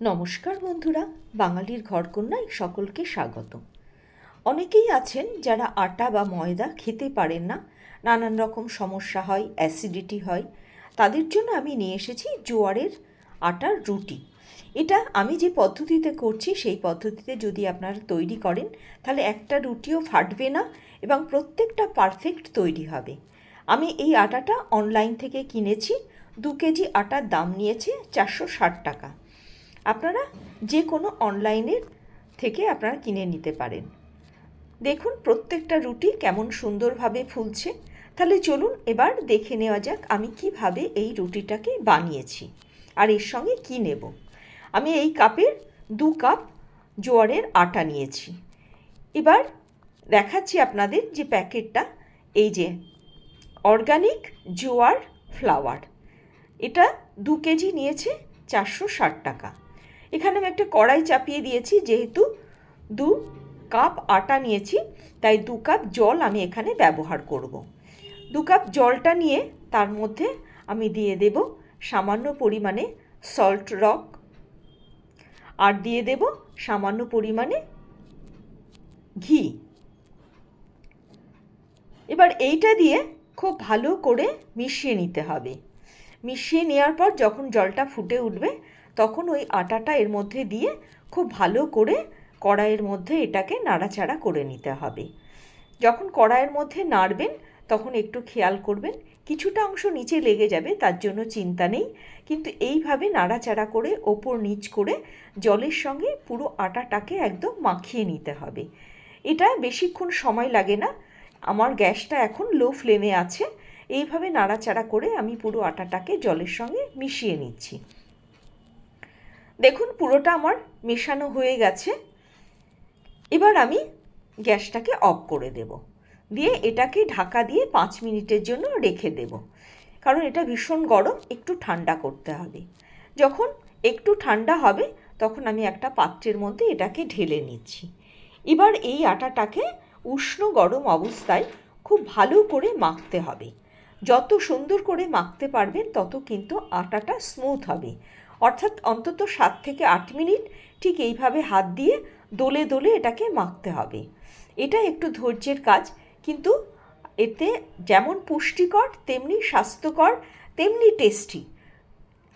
নমস্কার বন্ধুরা, বাঙালির ঘরকন্যায় সকলকে স্বাগত। অনেকেই আছেন যারা আটা বা ময়দা খেতে পারেন না, নানান রকম সমস্যা হয়, অ্যাসিডিটি হয়। তাদের জন্য আমি নিয়ে এসেছি জোয়ারের আটার রুটি। এটা আমি যে পদ্ধতিতে করছি সেই পদ্ধতিতে যদি আপনারা তৈরি করেন তাহলে একটা রুটিও ফাটবে না এবং প্রত্যেকটা পারফেক্ট তৈরি হবে। আমি এই আটাটা অনলাইন থেকে কিনেছি। 2 কেজি আটার দাম নিয়েছে 460 টাকা। আপনারা যে কোনো অনলাইনের থেকে আপনারা কিনে নিতে পারেন। দেখুন প্রত্যেকটা রুটি কেমন সুন্দরভাবে ফুলছে। তাহলে চলুন এবার দেখে নেওয়া যাক আমি কিভাবে এই রুটিটাকে বানিয়েছি আর এর সঙ্গে কি নেব। আমি এই কাপের 2 কাপ জোয়ারের আটা নিয়েছি। এবার দেখাচ্ছি আপনাদের যে প্যাকেটটা, এই যে অর্গানিক জোয়ার ফ্লাওয়ার, এটা 2 কেজি নিয়েছে 460 টাকা। এখানে আমি একটা কড়াই চাপিয়ে দিয়েছি, যেহেতু 2 কাপ আটা নিয়েছি তাই 2 কাপ জল আমি এখানে ব্যবহার করব। 2 কাপ জলটা নিয়ে তার মধ্যে আমি দিয়ে দেব সামান্য পরিমাণে সল্ট রক, আর দিয়ে দেব সামান্য পরিমাণে ঘি। এবার এইটা দিয়ে খুব ভালো করে মিশিয়ে নিতে হবে। মিশিয়ে নেওয়ার পর যখন জলটা ফুটে উঠবে তখন ওই আটাটা এর মধ্যে দিয়ে খুব ভালো করে কড়াইয়ের মধ্যে এটাকে নাড়াচাড়া করে নিতে হবে। যখন কড়াইয়ের মধ্যে নাড়বেন তখন একটু খেয়াল করবেন, কিছুটা অংশ নিচে লেগে যাবে, তার জন্য চিন্তা নেই, কিন্তু এইভাবে নাড়াচাড়া করে ওপর নিচ করে জলের সঙ্গে পুরো আটাটাকে একদম মাখিয়ে নিতে হবে। এটা বেশিক্ষণ সময় লাগে না। আমার গ্যাসটা এখন লো ফ্লেমে আছে। এইভাবে নাড়াচাড়া করে আমি পুরো আটাটাকে জলের সঙ্গে মিশিয়ে নিচ্ছি। দেখুন পুরোটা আমার মেশানো হয়ে গেছে। এবার আমি গ্যাসটাকে অফ করে দেব, দিয়ে এটাকে ঢাকা দিয়ে 5 মিনিটের জন্য রেখে দেব, কারণ এটা ভীষণ গরম, একটু ঠান্ডা করতে হবে। যখন একটু ঠান্ডা হবে তখন আমি একটা পাত্রের মধ্যে এটাকে ঢেলে নিচ্ছি। এবার এই আটাটাকে উষ্ণ গরম অবস্থায় খুব ভালো করে মাখতে হবে। যত সুন্দর করে মাখতে পারবেন তত কিন্তু আটাটা স্মুথ হবে। অর্থাৎ অন্তত 7 থেকে 8 মিনিট ঠিক এইভাবে হাত দিয়ে দোলে দোলে এটাকে মাখতে হবে। এটা একটু ধৈর্যের কাজ, কিন্তু এতে যেমন পুষ্টিকর তেমনি স্বাস্থ্যকর তেমনি টেস্টি।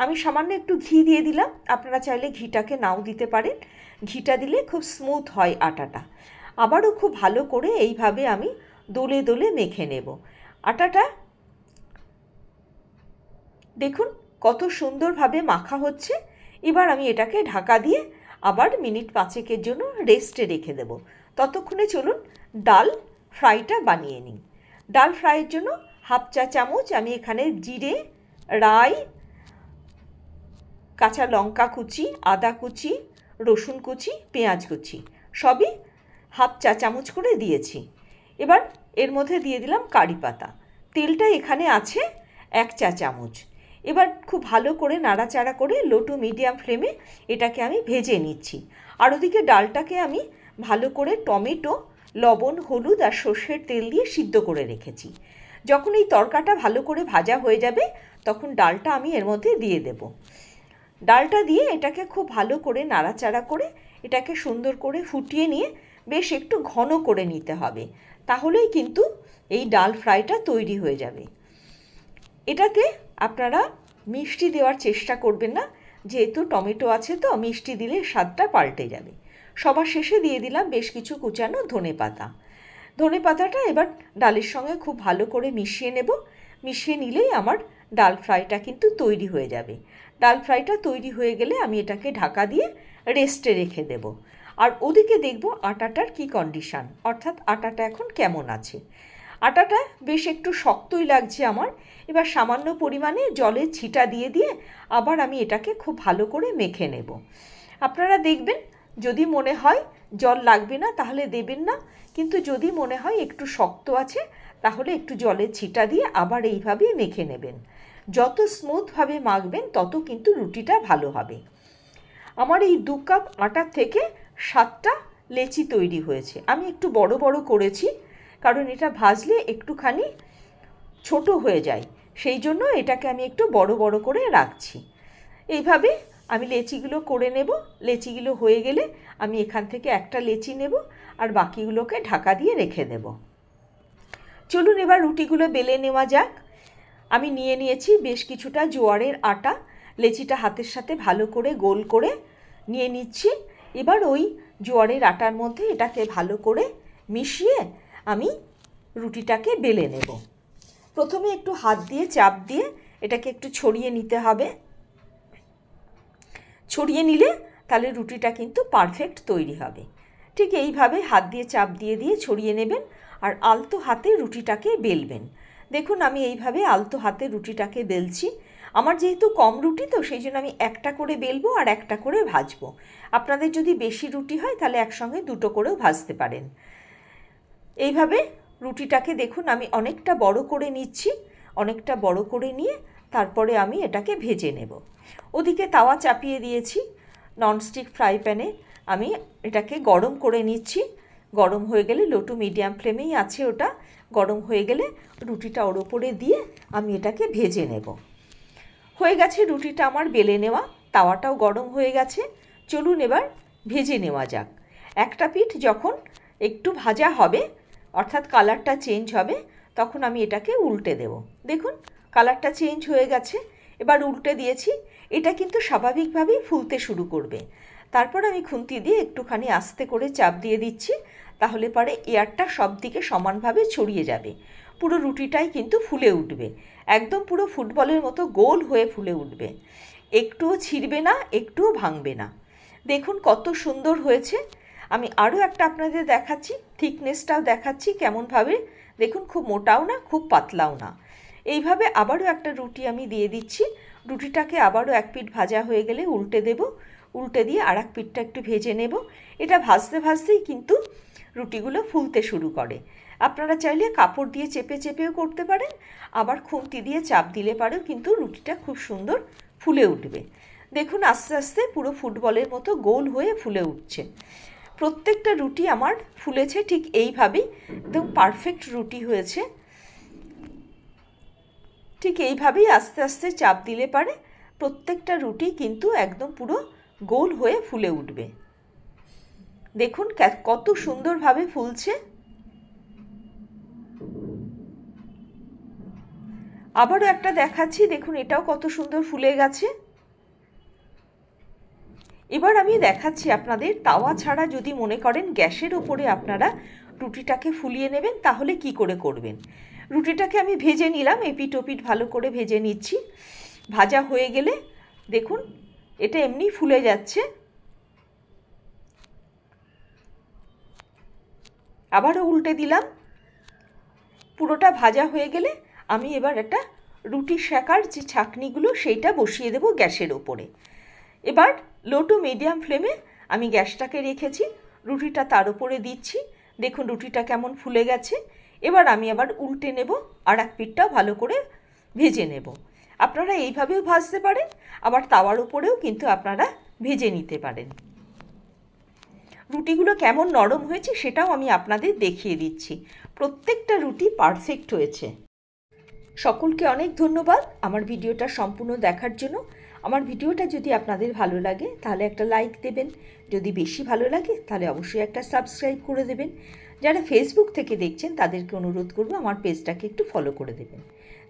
আমি সামান্য একটু ঘি দিয়ে দিলাম, আপনারা চাইলে ঘিটাকে নাও দিতে পারেন। ঘিটা দিলে খুব স্মুথ হয় আটাটা। আবারও খুব ভালো করে এইভাবে আমি দোলে দোলে মেখে নেব আটাটা। দেখুন কত সুন্দরভাবে মাখা হচ্ছে। এবার আমি এটাকে ঢাকা দিয়ে আবার মিনিট 5 জন্য রেস্টে রেখে দেব। ততক্ষণে চলুন ডাল ফ্রাইটা বানিয়ে নিই। ডাল ফ্রাইয়ের জন্য 1/2 চা চামচ আমি এখানে জিরে, রাই, কাঁচা লঙ্কা কুচি, আদা কুচি, রসুন কুচি, পেঁয়াজ কুচি সবই 1/2 চা চামচ করে দিয়েছি। এবার এর মধ্যে দিয়ে দিলাম কারি পাতা। তেলটা এখানে আছে 1 চা চামচ। এবার খুব ভালো করে নাড়াচাড়া করে লো টু মিডিয়াম ফ্লেমে এটাকে আমি ভেজে নিচ্ছি। আর ওদিকে ডালটাকে আমি ভালো করে টমেটো, লবণ, হলুদ আর সর্ষের তেল দিয়ে সিদ্ধ করে রেখেছি। যখন এই তরকাটা ভালো করে ভাজা হয়ে যাবে তখন ডালটা আমি এর মধ্যে দিয়ে দেব। ডালটা দিয়ে এটাকে খুব ভালো করে নাড়াচাড়া করে এটাকে সুন্দর করে ফুটিয়ে নিয়ে বেশ একটু ঘন করে নিতে হবে, তাহলেই কিন্তু এই ডাল ফ্রাইটা তৈরি হয়ে যাবে। এটাতে আপনারা মিষ্টি দেওয়ার চেষ্টা করবেন না, যেহেতু টমেটো আছে তো মিষ্টি দিলে স্বাদটা পাল্টে যাবে। সবার শেষে দিয়ে দিলাম বেশ কিছু কুচানো ধনেপাতা। ধনেপাতাটা এবার ডালের সঙ্গে খুব ভালো করে মিশিয়ে নেব। মিশিয়ে নিলেই আমার ডাল ফ্রাইটা কিন্তু তৈরি হয়ে যাবে। ডাল ফ্রাইটা তৈরি হয়ে গেলে আমি এটাকে ঢাকা দিয়ে রেস্টে রেখে দেব। আর ওদিকে দেখব আটাটার কি কন্ডিশান, অর্থাৎ আটাটা এখন কেমন আছে। আটাটা বেশ একটু শক্তই লাগছে আমার। এবার সামান্য পরিমাণে জলের ছিটা দিয়ে দিয়ে আবার আমি এটাকে খুব ভালো করে মেখে নেব। আপনারা দেখবেন যদি মনে হয় জল লাগবে না তাহলে দেবেন না, কিন্তু যদি মনে হয় একটু শক্ত আছে তাহলে একটু জলের ছিটা দিয়ে আবার এইভাবেই মেখে নেবেন। যত স্মুথভাবে মাখবেন তত কিন্তু রুটিটা ভালো হবে। আমার এই 2 কাপ আটার থেকে 7টা লেচি তৈরি হয়েছে। আমি একটু বড় বড় করেছি, কারণ এটা ভাজলে একটুখানি ছোট হয়ে যায়, সেই জন্য এটাকে আমি একটু বড় বড় করে রাখছি। এইভাবে আমি লেচিগুলো করে নেব। লেচিগুলো হয়ে গেলে আমি এখান থেকে একটা লেচি নেব আর বাকিগুলোকে ঢাকা দিয়ে রেখে দেব। চলুন এবার রুটিগুলো বেলে নেওয়া যাক। আমি নিয়ে নিয়েছি বেশ কিছুটা জোয়ারের আটা। লেচিটা হাতের সাথে ভালো করে গোল করে নিয়ে নিচ্ছি। এবার ওই জোয়ারের আটার মধ্যে এটাকে ভালো করে মিশিয়ে আমি রুটিটাকে বেলে নেব। প্রথমে একটু হাত দিয়ে চাপ দিয়ে এটাকে একটু ছড়িয়ে নিতে হবে। ছড়িয়ে নিলে তাহলে রুটিটা কিন্তু পারফেক্ট তৈরি হবে। ঠিক এইভাবে হাত দিয়ে চাপ দিয়ে দিয়ে ছড়িয়ে নেবেন আর আলতো হাতে রুটিটাকে বেলবেন। দেখুন আমি এইভাবে আলতো হাতে রুটিটাকে বেলছি। আমার যেহেতু কম রুটি তো সেই জন্য আমি একটা করে বেলবো আর একটা করে ভাজবো। আপনাদের যদি বেশি রুটি হয় তাহলে একসঙ্গে দুটো করেও ভাজতে পারেন। এইভাবে রুটিটাকে দেখুন আমি অনেকটা বড় করে নিচ্ছি। অনেকটা বড় করে নিয়ে তারপরে আমি এটাকে ভেজে নেব। ওদিকে তাওয়া চাপিয়ে দিয়েছি। ননস্টিক ফ্রাই প্যানে আমি এটাকে গরম করে নিচ্ছি। গরম হয়ে গেলে লো টু মিডিয়াম ফ্লেমেই আছে ওটা। গরম হয়ে গেলে রুটিটা ওর ওপরে দিয়ে আমি এটাকে ভেজে নেব। হয়ে গেছে রুটিটা আমার বেলে নেওয়া। তাওয়াটাও গরম হয়ে গেছে। চলুন এবার ভেজে নেওয়া যাক। একটা পিঠ যখন একটু ভাজা হবে অর্থাৎ কালারটা চেঞ্জ হবে তখন আমি এটাকে উল্টে দেব। দেখুন কালারটা চেঞ্জ হয়ে গেছে। এবার উল্টে দিয়েছি। এটা কিন্তু স্বাভাবিকভাবেই ফুলতে শুরু করবে। তারপর আমি খুন্তি দিয়ে একটুখানি আস্তে করে চাপ দিয়ে দিচ্ছি। তাহলে পরে এয়ারটা সব দিকে সমানভাবে ছড়িয়ে যাবে। পুরো রুটিটাই কিন্তু ফুলে উঠবে। একদম পুরো ফুটবলের মতো গোল হয়ে ফুলে উঠবে। একটুও ছিঁড়বে না, একটুও ভাঙবে না। দেখুন কত সুন্দর হয়েছে। আমি আরও একটা আপনাদের দেখাচ্ছি, থিকনেসটাও দেখাচ্ছি কেমনভাবে। দেখুন খুব মোটাও না, খুব পাতলাও না। এইভাবে আবারও একটা রুটি আমি দিয়ে দিচ্ছি। রুটিটাকে আবারও এক পিঠ ভাজা হয়ে গেলে উল্টে দেব। উল্টে দিয়ে আর এক পিঠটা একটু ভেজে নেব। এটা ভাজতে ভাজতেই কিন্তু রুটিগুলো ফুলতে শুরু করে। আপনারা চাইলে কাপড় দিয়ে চেপে চেপেও করতে পারেন, আবার খুন্তি দিয়ে চাপ দিলে পারেও কিন্তু রুটিটা খুব সুন্দর ফুলে উঠবে। দেখুন আস্তে আস্তে পুরো ফুটবলের মতো গোল হয়ে ফুলে উঠছে। প্রত্যেকটা রুটি আমার ফুলেছে ঠিক এইভাবেই। একদম পারফেক্ট রুটি হয়েছে। ঠিক এইভাবেই আস্তে আস্তে চাপ দিলে পারে প্রত্যেকটা রুটি কিন্তু একদম পুরো গোল হয়ে ফুলে উঠবে। দেখুন কত সুন্দরভাবে ফুলছে। আবারও একটা দেখাচ্ছি। দেখুন এটাও কত সুন্দর ফুলে গেছে। এবার আমি দেখাচ্ছি আপনাদের তাওয়া ছাড়া যদি মনে করেন গ্যাসের ওপরে আপনারা রুটিটাকে ফুলিয়ে নেবেন তাহলে কি করে করবেন। রুটিটাকে আমি ভেজে নিলাম, এপিঠ ওপিঠ ভালো করে ভেজে নিচ্ছি। ভাজা হয়ে গেলে দেখুন এটা এমনি ফুলে যাচ্ছে। আবারও উল্টে দিলাম। পুরোটা ভাজা হয়ে গেলে আমি এবার একটা রুটি সেকার যে ছাঁকনিগুলো সেইটা বসিয়ে দেব গ্যাসের ওপরে। এবার লো টু মিডিয়াম ফ্লেমে আমি গ্যাসটাকে রেখেছি। রুটিটা তার উপরে দিচ্ছি। দেখুন রুটিটা কেমন ফুলে গেছে। এবার আমি আবার উল্টে নেব, আর এক পিঠটাও ভালো করে ভেজে নেব। আপনারা এইভাবেও ভাজতে পারেন, আবার তাওয়ার উপরেও কিন্তু আপনারা ভেজে নিতে পারেন। রুটিগুলো কেমন নরম হয়েছে সেটাও আমি আপনাদের দেখিয়ে দিচ্ছি। প্রত্যেকটা রুটি পারফেক্ট হয়েছে। সকলকে অনেক ধন্যবাদ আমার ভিডিওটা সম্পূর্ণ দেখার জন্য। আমার ভিডিওটা যদি আপনাদের ভালো লাগে তাহলে একটা লাইক দেবেন। যদি বেশি ভালো লাগে তাহলে অবশ্যই একটা সাবস্ক্রাইব করে দেবেন। যারা ফেসবুক থেকে দেখছেন তাদেরকে অনুরোধ করব আমার পেজটাকে একটু ফলো করে দেবেন।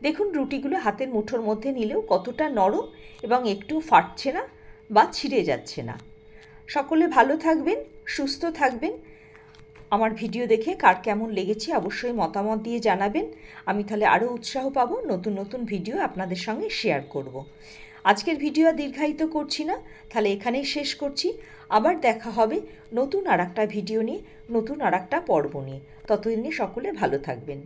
দেখুন রুটিগুলো হাতের মুঠোর মধ্যে নিলেও কতটা নরম এবং একটু ফাটছে না বা ছিঁড়ে যাচ্ছে না। সকলে ভালো থাকবেন, সুস্থ থাকবেন। আমার ভিডিও দেখে কার কেমন লেগেছে অবশ্যই মতামত দিয়ে জানাবেন। আমি তাহলে আরও উৎসাহ পাবো নতুন নতুন ভিডিও আপনাদের সঙ্গে শেয়ার করব। আজকের ভিডিও দীর্ঘায়িত করছি না, তাহলে এখানেই শেষ করছি। আবার দেখা হবে নতুন আর একটা ভিডিও নিয়ে, নতুন আর একটা পর্ব নিয়ে। ততদিনে সকলে ভালো থাকবেন।